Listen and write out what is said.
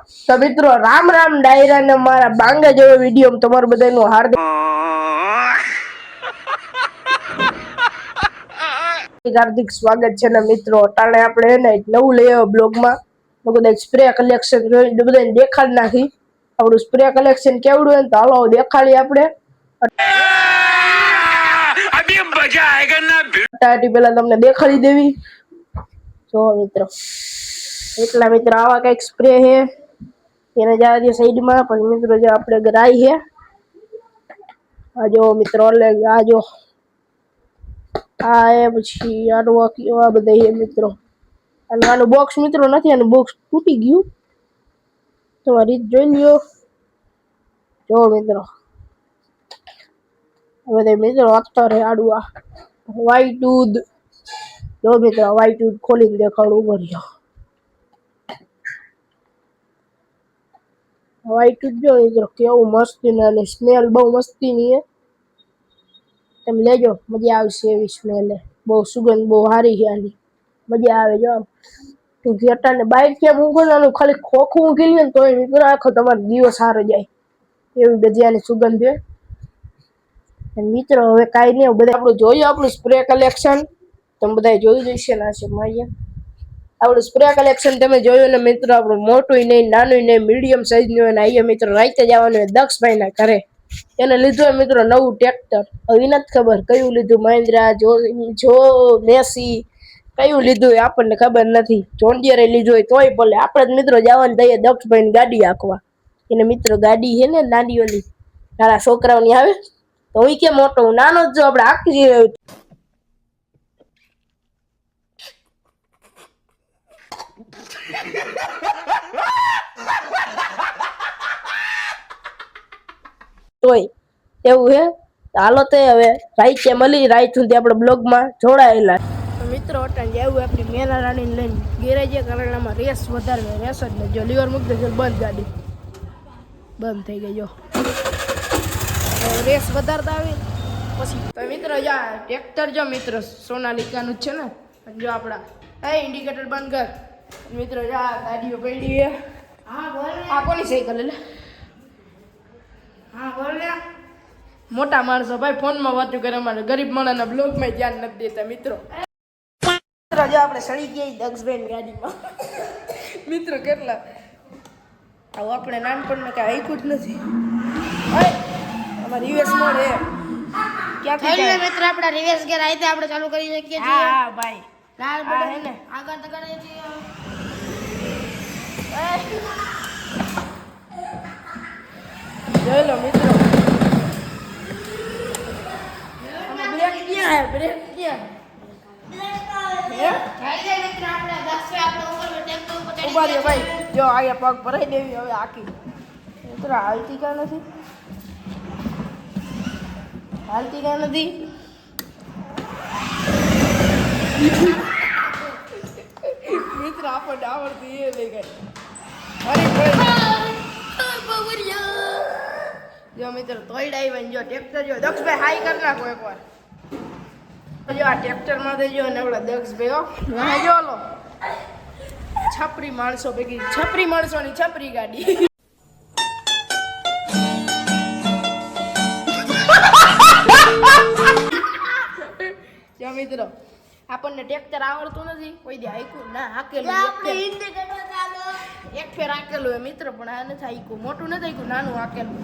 તો મિત્રો રામ રામ ડાયરા ને મારા બાંગા જેવો વિડીયો તમારું બધાનું હાર્દિક હાર્દિક સ્વાગત છે ને મિત્રો. અટાણે આપણે ને નવું લઈ આવ્યો બ્લોગમાં બધા સ્પ્રે કલેક્શન બધાને દેખાડી નાખી. આપણું સ્પ્રે કલેક્શન કેવડું હોય ને તો હાલો દેખાડી આપણે. પેલા તમને દેખાડી દેવી. જો મિત્રો એટલા મિત્રો આવા કઈક સ્પ્રે છે એને જવા દે સાઈડમાં. પણ મિત્રો જો આપણે ગ્રાઈ છે આ જો મિત્રો આ જો આ એ પછી આ બધા છે મિત્રો. અને આનું બોક્સ મિત્રો નથી, આનું બોક્સ તૂટી ગયું. તમારી રીત જોઈ લ્યો. જો મિત્રો બધા મિત્રો અત્તર આડું વ્હાઈટ દૂધ. જો મિત્રો વ્હાઈટ દૂધ ખોલીને દેખાડું ભર્યો. વ્હાઈટ દૂધ જો મિત્રો કેવું મસ્તી ને સ્મેલ બહુ મસ્તી ની છે. તમે લેજો મજા આવશે એવી સ્મેલ. બહુ સુગંધ બહુ સારી છે આની, મજા આવે. જો ઘેટાને બાઈક ક્યાં મૂકવાનું ખાલી ખોખું મૂકી લે ને તોય મિત્રો આખો તમારો દિવસ સારો જાય એવી બધી આની સુગંધ છે. મિત્રો હવે કાંઈ નહીં, બધા આપણું જોયું આપણું સ્પ્રે કલેક્શન તમે બધા જોઈ જશે ને હશે મારી આપણું સ્પ્રે કલેક્શન તમે જોયું ને મિત્રો. આપણું મોટું નહીં નાનું નહીં મીડિયમ સાઈઝનું હોય ને અહીંયા મિત્રો રાતે જવાનું હોય દક્ષભાઈના ઘરે. એને લીધું મિત્રો નવું ટ્રેક્ટર. હવે નથી ખબર કયું લીધું, મહિન્દ્રા જો મેસી કયું લીધું એ આપણને ખબર નથી. જોન્ડિયરે લીધું હોય તોય ભલે આપણે જ મિત્રો જવાનું થઈએ દક્ષભાઈની ગાડી આંકવા. એને મિત્રો ગાડી છે ને નાની ઓલી નાના છોકરાઓની આવે તો હું કે મોટો હું નાનો જ જો આપણે આખી તોય એવું હે. હાલો તે હવે રાઈતે મળી રાઈત સુધી આપણે બ્લોગમાં જોડાયેલા મિત્રો. અટાણ જેવું આપણી મેના રાણીને લઈને ગેરેજે કરણામાં રેસ વધારે રેસ જ નહીં. જો લીવર મૂકી દેજો બંધ, ગાડી બંધ થઈ ગઈ. જો રેસ વધારતા આવી પછી તો મિત્રો જા ટ્રેક્ટર જો મિત્રો સોનાલિકાનું જ છે ને. જો આપણા ઇન્ડિકેટર બંધ કર મિત્રો. જા ગાડીઓ પડી છે. હા બોલ. આ કોની સાયકલ એટલે? હા બોલ. મોટા માણસો ભાઈ ફોનમાં વાતો કરે, અમારે ગરીબ માણસના બ્લોગમાં ધ્યાન નથી દેતા મિત્રો. જો આપણે સડી ગયા દક્ષભાઈ ગાડીમાં મિત્રો. કેટલા આવું આપણે નાનપણમાં કઈ આઈકું જ નથી. અમારે યુએસ મોડ હે ક્યાંથી મિત્રો આપણે રિવર્સ ગેર આઈતે આપણે ચાલુ કરી શકીએ છીએ. હા ભાઈ લાલ બટન હે ને આગળ તગાડે છે. જોઈ લો મિત્રો બ્રેક ક્યાં હે? બ્રેક ક્યાં? ઉભા રહ્યો ભાઈ. જો આગળ પગ ભરાઈ દેવી હવે આખી મિત્રો. હાલતી ક્યાં નથી, હાલતી ક્યાં નથી. મિત્ર આપણને આવડતી એ લઈ ગઈ. જો મિત્ર તોય ડાઈ જો ટ્રેક્ટર જો દક્ષભાઈ હાઈ કરી નાખો એકવાર. જો આ ટ્રેક્ટરમાં થઈ જો ને ઓલા દક્ષભાઈ જો લો છપરી માણસો ભેગી છપરી માણસોની છપરી ગાડી. જો મિત્રો આપણને ટ્રેક્ટર આવડતું નથી, કોઈ દી હાઈકું ના હાકેલું. એક ફેર હાકેલું મિત્રો પણ આ નથી હાઈકું. મોટું નથી હાઈકું, નાનું હાકેલું.